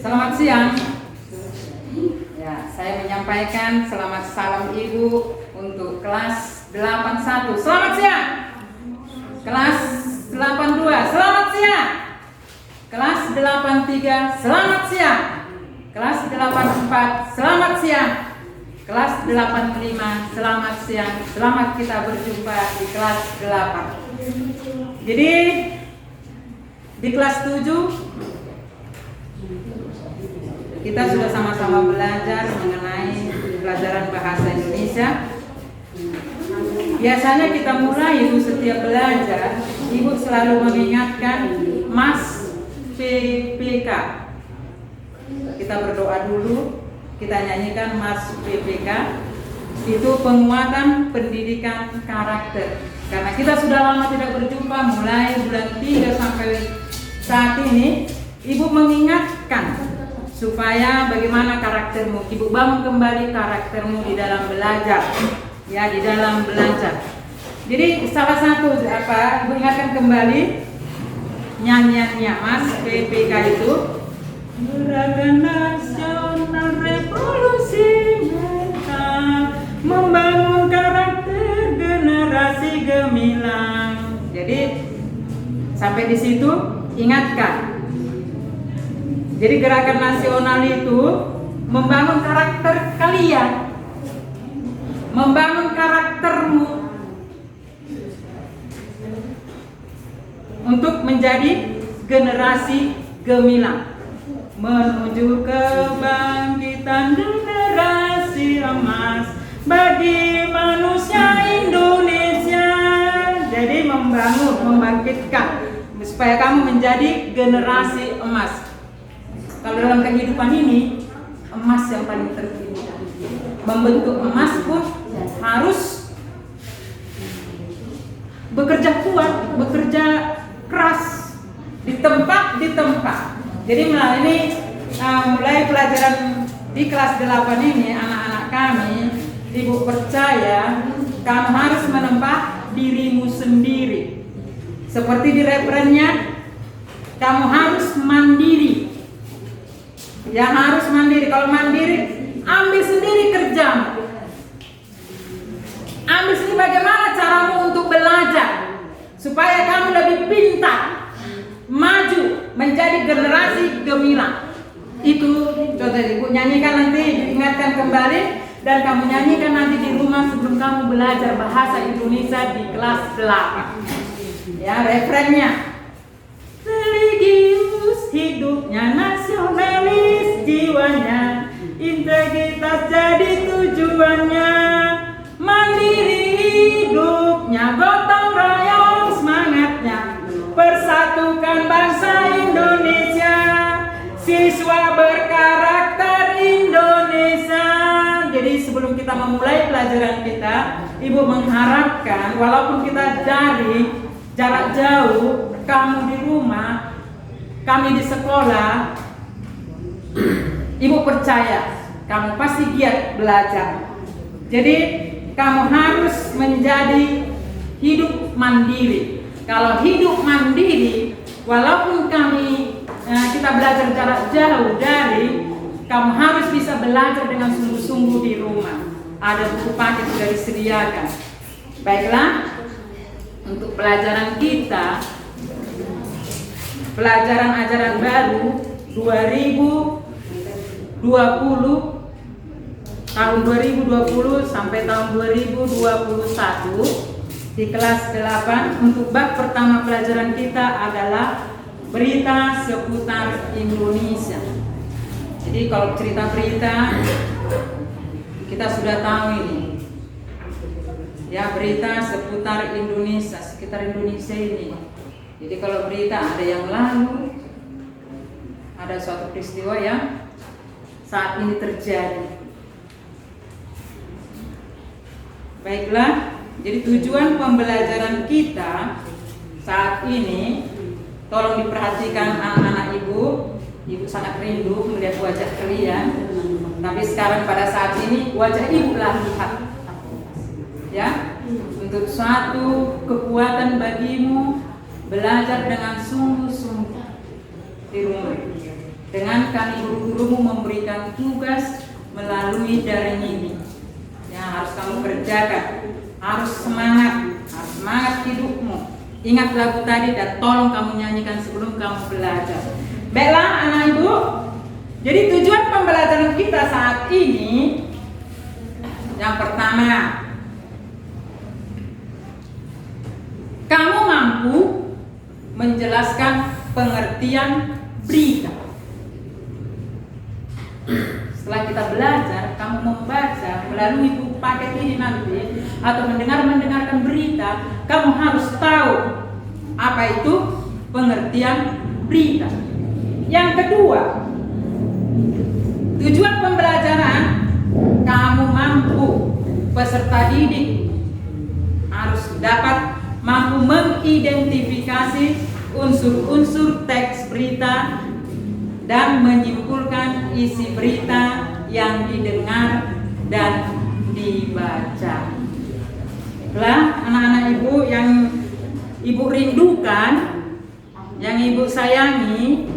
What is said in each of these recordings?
Selamat siang. Ya, saya menyampaikan selamat salam Ibu untuk kelas 81. Selamat siang. Kelas 82. Selamat siang. Kelas 83. Selamat siang. Kelas 84. Selamat siang. Kelas 85. Selamat siang. Selamat kita berjumpa di kelas 8. Jadi di kelas 7 kita sudah sama-sama belajar mengenai pelajaran bahasa Indonesia. Biasanya kita mulai itu setiap belajar, Ibu selalu mengingatkan Mas PPK. Kita berdoa dulu, kita nyanyikan Mas PPK. Itu penguatan pendidikan karakter. Karena kita sudah lama tidak berjumpa, mulai bulan 3 sampai saat ini, Ibu mengingatkan supaya bagaimana karaktermu, Ibu bangun kembali karaktermu di dalam belajar, ya, di dalam belajar. Jadi salah satu Ibu ingatkan kembali nyanyiannya Mas PPK itu, Gerakan Nasional Revolusi Mental Membangun Karakter Generasi Gemilang. Jadi sampai di situ ingatkan. Jadi gerakan nasional itu membangun karakter kalian, membangun karaktermu untuk menjadi generasi gemilang, menuju kebangkitan generasi emas bagi manusia Indonesia. Jadi membangun, membangkitkan supaya kamu menjadi generasi emas. Kalau dalam kehidupan ini, emas yang paling tertinggi. Membentuk emas pun harus bekerja kuat, bekerja keras, di tempat. Jadi mulai pelajaran di kelas 8 ini, anak-anak kami, Ibu percaya kamu harus menempa dirimu sendiri. Seperti di referennya, kamu harus mandiri. Ya, harus mandiri. Kalau mandiri, ambil sendiri kerjamu. Ambil sendiri bagaimana caramu untuk belajar supaya kamu lebih pintar, maju menjadi generasi gemilang. Itu contoh Ibu nyanyikan nanti, ingatkan kembali, dan kamu nyanyikan nanti di rumah sebelum kamu belajar bahasa Indonesia di kelas 8. Ya, referennya. Religius hidupnya, nasionalis jiwanya, integritas jadi tujuannya, mandiri hidupnya, gotong royong semangatnya, persatukan bangsa Indonesia, siswa berkarakter Indonesia. Jadi sebelum kita memulai pelajaran kita, Ibu mengharapkan walaupun kita dari jarak jauh, kamu di rumah, kami di sekolah, Ibu percaya kamu pasti giat belajar. Jadi kamu harus menjadi hidup mandiri. Kalau hidup mandiri, walaupun kita belajar jarak jauh dari, kamu harus bisa belajar dengan sungguh-sungguh di rumah. Ada buku paket sudah disediakan. Baiklah, untuk pelajaran kita, pelajaran ajaran baru 2020, tahun 2020 sampai tahun 2021 di kelas 8. Untuk bab pertama pelajaran kita adalah berita seputar Indonesia. Jadi kalau cerita berita kita sudah tahu ini, ya, berita seputar Indonesia, sekitar Indonesia ini. Jadi kalau berita ada yang lalu, ada suatu peristiwa yang saat ini terjadi. Baiklah, jadi tujuan pembelajaran kita saat ini, tolong diperhatikan anak-anak Ibu. Ibu sangat rindu melihat wajah kalian. Tapi sekarang pada saat ini wajah Ibu lah lihat. Ya, untuk suatu kekuatan bagimu belajar dengan sungguh-sungguh di rumah. dengan kami guru-gurumu memberikan tugas melalui daring ini. Ya, harus kamu kerjakan, harus semangat hidupmu. Ingat lagu tadi dan tolong kamu nyanyikan sebelum kamu belajar. Baiklah anak ibu, jadi tujuan pembelajaran kita saat ini yang pertama, kamu mampu menjelaskan pengertian berita. Setelah kita belajar, kamu membaca melalui buku paket ini nanti atau mendengarkan berita, kamu harus tahu apa itu pengertian berita. Yang kedua, tujuan pembelajaran, kamu mampu, peserta didik harus dapat mampu mengidentifikasi unsur-unsur teks berita dan menyimpulkan isi berita yang didengar dan dibaca. Lah, anak-anak ibu yang ibu rindukan, yang ibu sayangi,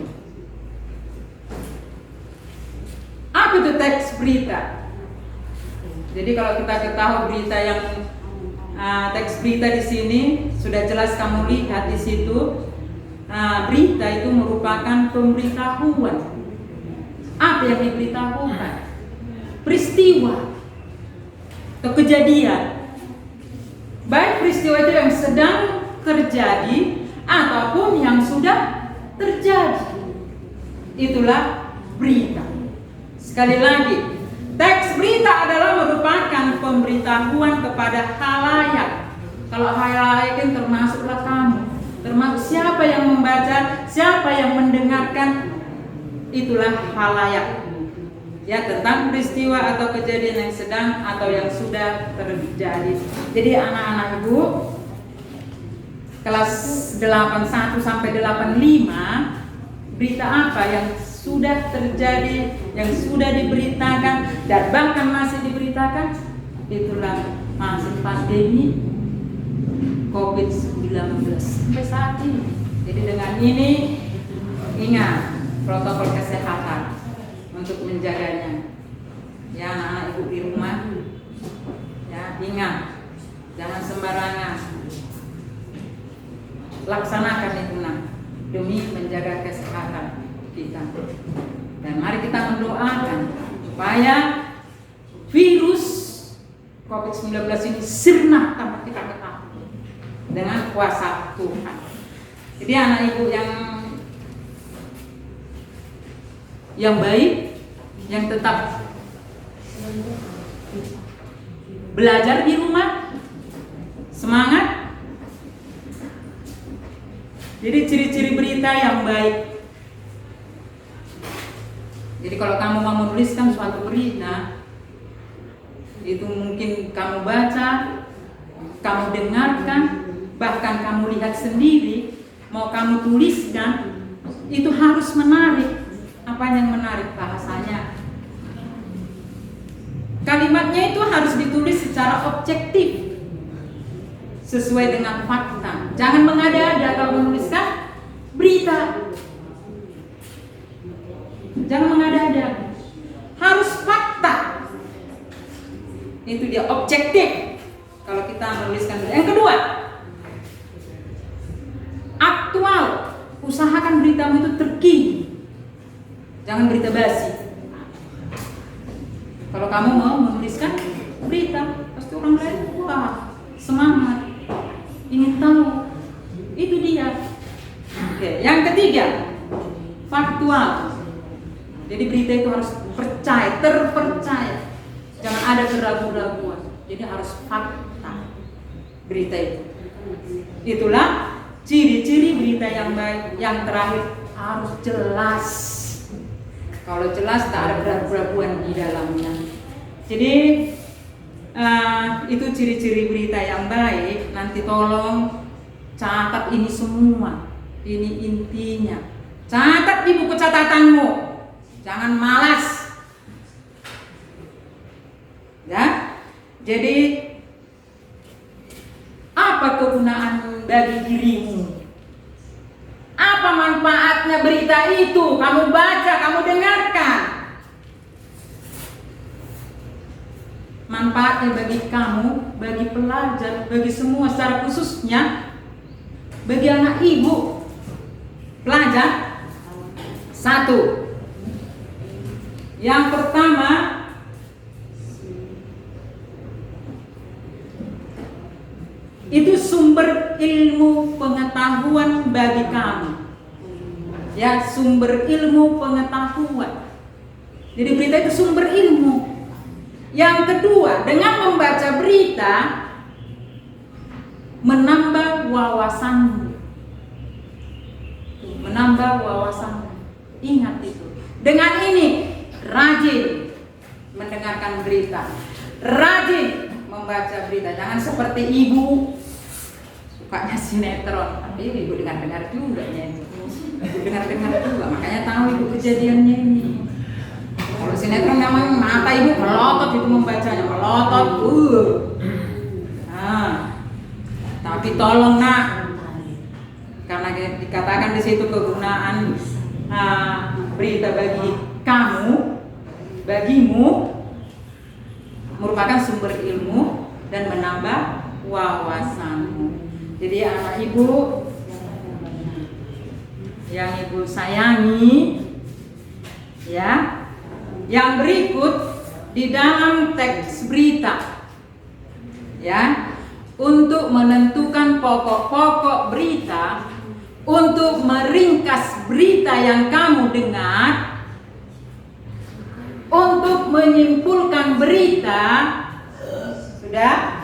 apa itu teks berita? Jadi kalau kita ketahui berita yang teks berita di sini sudah jelas kamu lihat di situ. Berita itu merupakan pemberitahuan. Apa yang diberitahukan? Peristiwa atau kejadian. Baik peristiwa itu yang sedang terjadi ataupun yang sudah terjadi. Itulah berita. Sekali lagi, teks berita adalah merupakan pemberitahuan kepada khalayak. Kalau khalayak itu termasuklah kamu, termasuk siapa yang membaca, siapa yang mendengarkan, itulah khalayak. Ya, tentang peristiwa atau kejadian yang sedang atau yang sudah terjadi. Jadi anak-anak ibu kelas 81 sampai 85, berita apa yang sudah terjadi, yang sudah diberitakan dan bahkan masih diberitakan, itulah masa pandemi COVID-19 sampai saat ini. Jadi dengan ini ingat protokol kesehatan untuk menjaganya. Ya, anak-anak ibu di rumah, ya ingat, jangan sembarangan, laksanakan itu demi menjaga kesehatan kita. Dan mari kita mendoakan supaya virus COVID-19 ini sirna tanpa kita ketahui dengan kuasa Tuhan. Jadi anak ibu yang baik, yang tetap belajar di rumah, semangat. Jadi ciri-ciri berita yang baik. Jadi kalau kamu mau menuliskan suatu berita, itu mungkin kamu baca, kamu dengarkan, bahkan kamu lihat sendiri, mau kamu tuliskan, itu harus menarik. Apa yang menarik? Bahasanya. Kalimatnya itu harus ditulis secara objektif, sesuai dengan fakta. Jangan mengada-ada kalau menuliskan berita. Jangan mengada-ada. Harus fakta. Itu dia objektif kalau kita menuliskan. Yang kedua, aktual. Usahakan beritamu itu terkini. Jangan berita basi. Kalau kamu mau menuliskan berita, pasti orang lain wah semangat, ingin tahu. Itu dia. Oke, yang ketiga, faktual. Jadi berita itu harus percaya, terpercaya. Jangan ada keraguan-raguan. Jadi harus fakta berita itu. Itulah ciri-ciri berita yang baik. Yang terakhir harus jelas. Kalau jelas tak ada keraguan di dalamnya. Jadi itu ciri-ciri berita yang baik. Nanti tolong catat ini semua. Ini intinya. Catat di buku catatanmu. Jangan malas. Ya. Jadi apa kegunaan bagi dirimu? Apa Apa manfaatnya berita itu? Kamu baca, kamu dengarkan. Manfaatnya bagi kamu, bagi pelajar, bagi semua secara khususnya bagi anak ibu pelajar. Satu, yang pertama, itu sumber ilmu pengetahuan bagi kamu. Ya, sumber ilmu pengetahuan. Jadi berita itu sumber ilmu. Yang kedua, dengan membaca berita menambah wawasanmu. Menambah wawasanmu. Ingat itu. Dengan ini rajin mendengarkan berita, rajin membaca berita. Jangan seperti ibu sukanya sinetron, tapi ibu dengar-dengar juga nyanyi. Ibu dengar-dengar juga, makanya tahu ibu kejadiannya ini. Kalau sinetron memang mata ibu melotot itu membacanya, melotot. Nah, tapi tolong nak, karena dikatakan di situ kegunaan berita bagi kamu, bagimu merupakan sumber ilmu dan menambah wawasanmu. Jadi anak ibu yang ibu sayangi, ya, yang berikut di dalam teks berita, ya, untuk menentukan pokok-pokok berita, untuk meringkas berita yang kamu dengar, untuk menyimpulkan berita, sudah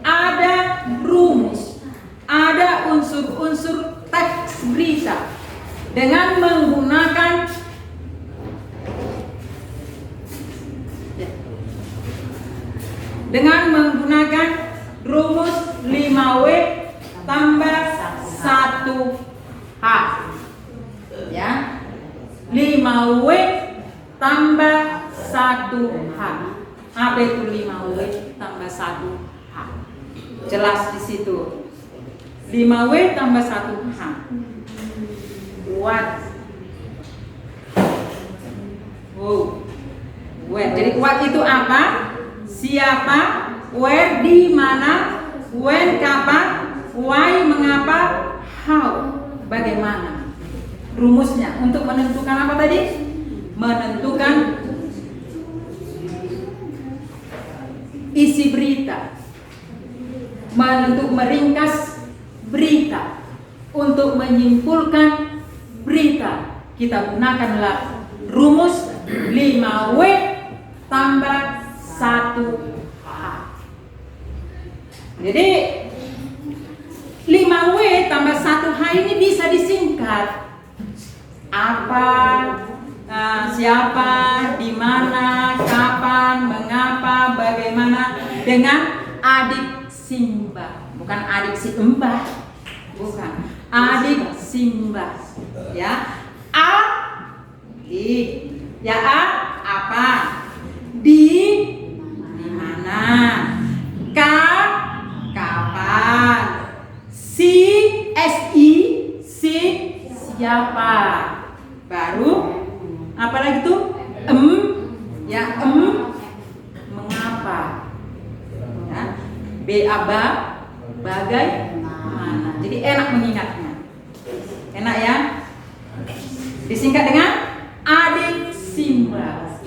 ada rumus, ada unsur-unsur teks berita dengan menggunakan rumus 5W tambah 1H, ya, 5W tambah 1H. Apa itu 5W tambah 1H? Jelas di situ. 5W tambah 1H. What? Where. Jadi what itu apa? Siapa? Where, di mana? When, kapan? Why, mengapa? How, bagaimana? Rumusnya untuk menentukan apa tadi? Menentukan isi berita, meringkas berita, untuk menyimpulkan berita. Kita gunakanlah rumus 5W tambah 1H. Jadi 5W tambah 1H ini bisa disingkat. Apa, siapa, di mana, kapan, mengapa, bagaimana, dengan adik Simba. Bukan adik si Mbah, bukan, adik Simba, ya. A, di, ya, apa, di mana, kapan, si, siapa, baru apa lagi tuh, ya, mengapa, ya, bagaimana. Jadi enak mengingatnya, enak ya, disingkat dengan adik Simba.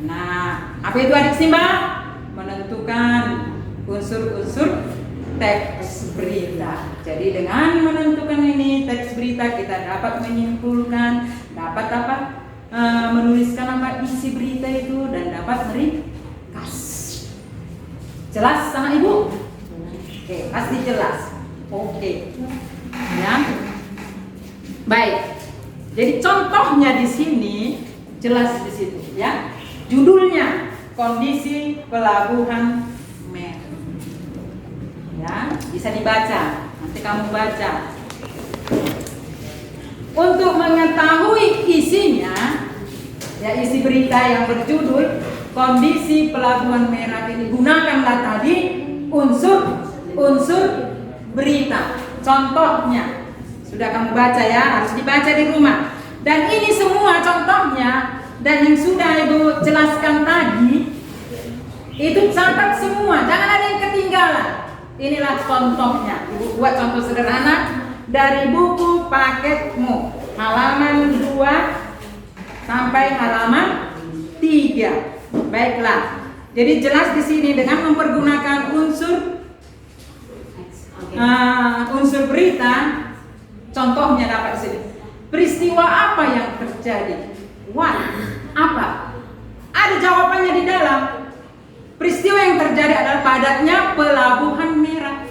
Nah, apa itu adik Simba? Menentukan unsur-unsur teks berita. Jadi dengan menentukan ini teks berita, kita dapat menyimpulkan, dapat menuliskan apa isi berita itu, dan dapat meringkas. Jelas sama ibu? Oke, pasti jelas. Oke, ya. Baik. Jadi contohnya di sini jelas di situ, ya. Judulnya kondisi pelabuhan Merak. Ya, bisa dibaca. Nanti kamu baca. Untuk mengetahui isinya, ya, isi berita yang berjudul kondisi pelabuhan Merak ini, gunakanlah tadi unsur berita. Contohnya Sudah kamu baca ya, harus dibaca di rumah. Dan ini semua contohnya, dan yang sudah Ibu jelaskan tadi, itu catat semua, jangan ada yang ketinggalan. Inilah contohnya. Ibu buat contoh sederhana dari buku paketmu, halaman 2 sampai halaman 3. Baiklah. Jadi jelas di sini dengan mempergunakan unsur berita, contohnya dapat di sini. Peristiwa apa yang terjadi? What? Apa? Ada jawabannya di dalam. Peristiwa yang terjadi adalah padatnya pelabuhan merah.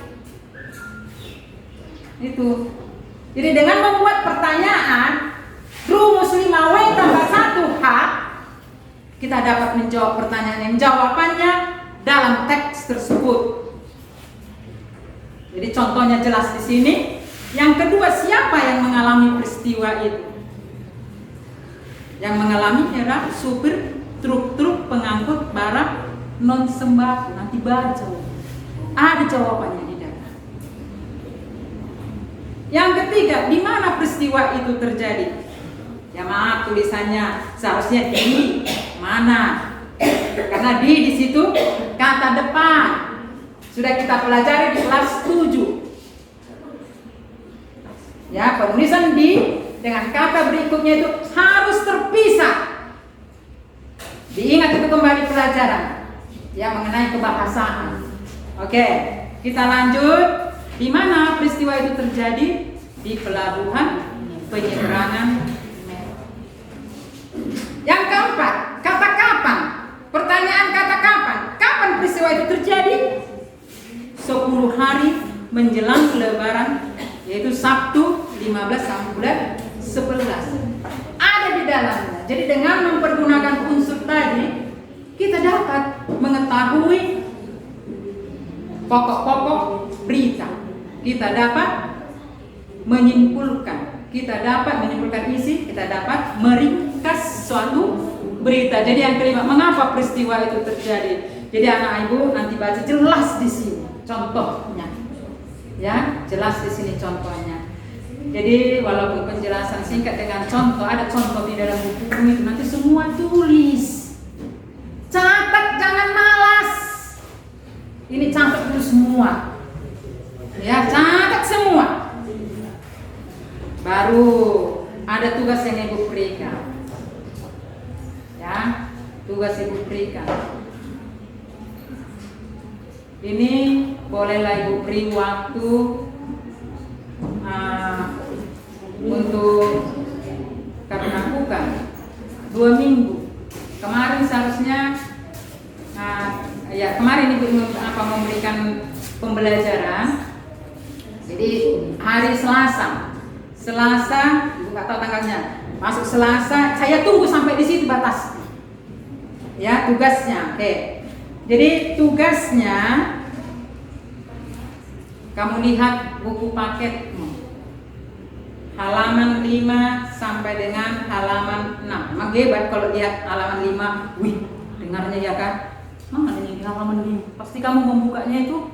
Itu. Jadi dengan membuat pertanyaan rumus 5W tambah 1H, kita dapat menjawab pertanyaan yang jawabannya dalam teks tersebut. Jadi contohnya jelas di sini. Yang kedua, siapa yang mengalami peristiwa itu? Yang mengalami adalah supir truk-truk pengangkut barang non sembako. Nanti baca. Ada jawabannya di dalam. Yang ketiga, di mana peristiwa itu terjadi? Ya maaf, tulisannya seharusnya di mana? Karena di situ kata depan. Sudah kita pelajari di kelas 7. Ya, penulisan di dengan kata berikutnya itu harus terpisah. Diingat itu kembali pelajaran ya mengenai kebahasaan. Oke, kita lanjut. Di mana peristiwa itu terjadi? Di pelabuhan penyeberangan. Yang keempat, kata kapan. Pertanyaan kata kapan. Kapan peristiwa itu terjadi? 10 hari menjelang Lebaran, yaitu Sabtu 15 sampai bulan 11. Ada di dalamnya. Jadi dengan mempergunakan unsur tadi, kita dapat mengetahui pokok-pokok berita. Kita dapat menyimpulkan. Kita dapat menyimpulkan isi. Kita dapat meringkas suatu berita. Jadi yang kelima, mengapa peristiwa itu terjadi? Jadi anak ibu nanti baca jelas di sini contohnya. Ya, jelas di sini contohnya. Jadi walaupun penjelasan singkat dengan contoh, ada contoh di dalam buku itu, nanti semua tulis. Catat, jangan malas. Ini catat dulu semua. Ya, catat semua. Baru ada tugas yang ibu berikan. Ya, tugas ibu berikan. Ini bolehlah ibu beri waktu untuk kamu lakukan 2 minggu. Kemarin seharusnya kemarin ibu memberikan pembelajaran. Jadi hari Selasa ibu nggak tahu tanggalnya. Masuk Selasa, saya tunggu sampai di situ batas. Ya, tugasnya. Oke. Jadi tugasnya kamu lihat buku paketmu. Halaman 5 sampai dengan halaman 6. Memang hebat kalau lihat halaman 5. Wih, dengarnya ya kan? Mana ini di halaman 5? Pasti kamu membukanya itu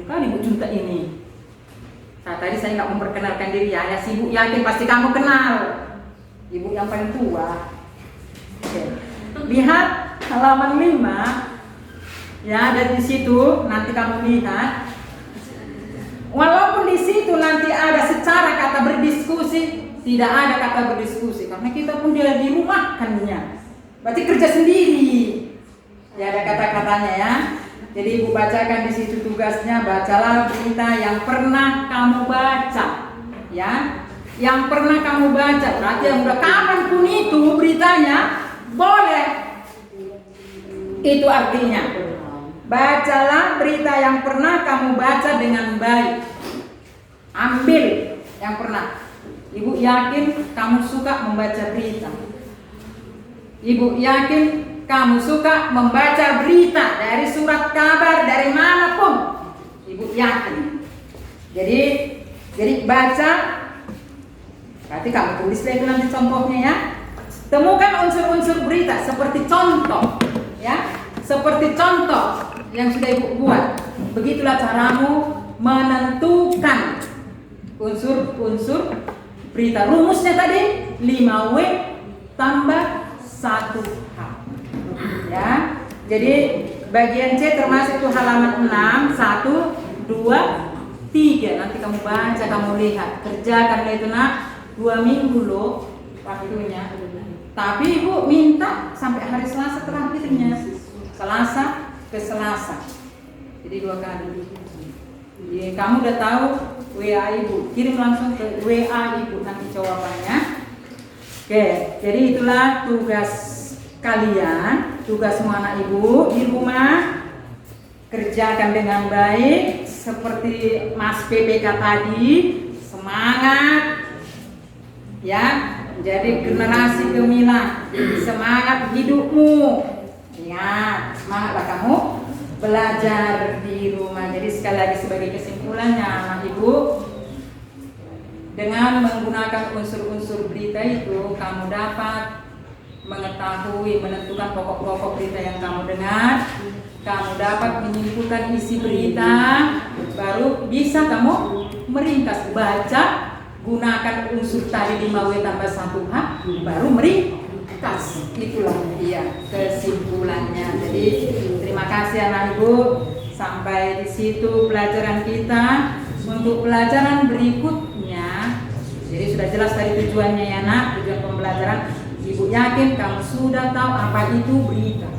kali Bu Junta ini. Tadi saya nggak memperkenalkan diri ya. Si Ibu yakin pasti kamu kenal. Ibu yang paling tua. Oke. Lihat halaman 5. Ya, dari situ nanti kamu lihat. Walaupun di situ nanti ada secara kata berdiskusi, tidak ada kata berdiskusi karena kita pun dia dirumahkannya. Berarti kerja sendiri. Ya, ada kata-katanya ya. Jadi ibu bacakan di situ tugasnya, bacalah berita yang pernah kamu baca. Ya. Yang pernah kamu baca, berarti yang udah kapanpun itu beritanya boleh. Itu artinya. Bacalah berita yang pernah kamu baca dengan baik. Ambil yang pernah. Ibu yakin kamu suka membaca berita. Ibu yakin kamu suka membaca berita dari surat kabar, dari manapun. Ibu yakin. Jadi baca. Berarti kamu tulis lagi nanti contohnya ya. Temukan unsur-unsur berita seperti contoh. Ya, seperti contoh yang sudah ibu buat. Begitulah caramu menentukan unsur-unsur berita. Rumusnya tadi 5W tambah 1H. Ya. Jadi bagian C termasuk itu halaman 6, 1, 2, 3. Nanti kamu baca, kamu lihat. Kerjakan itu nak 2 minggu loh waktunya. Tapi Ibu minta sampai hari Selasa terakhirnya. Selasa ke Selasa. Jadi 2 kali. Jadi kamu udah tahu WA Ibu, kirim langsung ke WA Ibu nanti jawabannya. Oke, jadi itulah tugas kalian, tugas semua anak Ibu di rumah. Kerjakan dengan baik seperti Mas PPK tadi. Semangat ya, jadi generasi gemilang, semangat hidupmu ya, semangatlah kamu belajar di rumah. Jadi sekali lagi sebagai kesimpulannya anak Ibu, dengan menggunakan unsur-unsur berita itu kamu dapat mengetahui, menentukan pokok-pokok berita yang kamu dengar. Kamu dapat menyimpulkan isi berita, baru bisa kamu meringkas. Baca, gunakan unsur tadi 5W tambah 1H, baru meringkas. Itulah dia kesimpulannya. Jadi terima kasih anak Ibu. Sampai di situ pelajaran kita. Untuk pelajaran berikutnya, jadi sudah jelas tadi tujuannya ya nak, tujuan pembelajaran. Ibu yakin kamu sudah tahu apa itu berita.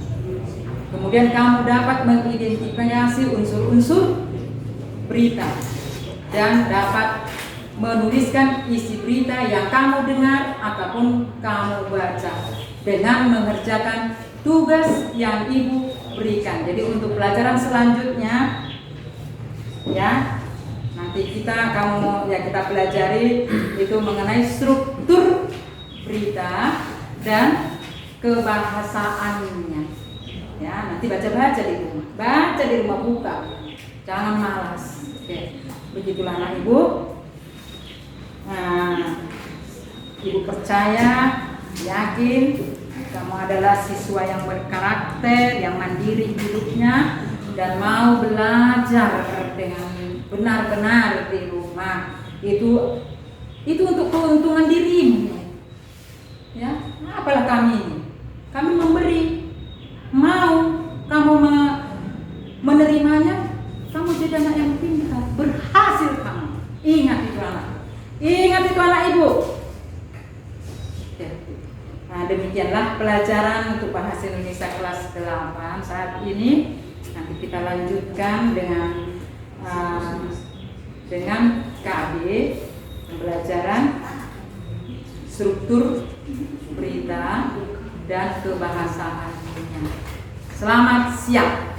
Kemudian kamu dapat mengidentifikasi unsur-unsur berita dan dapat menuliskan isi berita yang kamu dengar ataupun kamu baca dengan mengerjakan tugas yang Ibu berikan. Jadi untuk pelajaran selanjutnya ya, nanti kita pelajari itu mengenai struktur berita dan kebahasaannya. Ya, nanti baca-baca di rumah. Baca di rumah, buka. Jangan malas. Oke. Begitulah anak Ibu. Nah, Ibu percaya, yakin kamu adalah siswa yang berkarakter, yang mandiri hidupnya dan mau belajar dengan benar-benar di rumah. Itu untuk keuntungan dirimu. Ya, apalah kami ini? Kami memberi. Mau kamu menerimanya, kamu jadi anak yang pintar, berhasil kamu. Ingat itu anak Ibu. Nah, demikianlah pelajaran untuk bahasa Indonesia kelas 8 saat ini. Nanti kita lanjutkan dengan KB, pembelajaran struktur berita dan kebahasaannya. Selamat siang.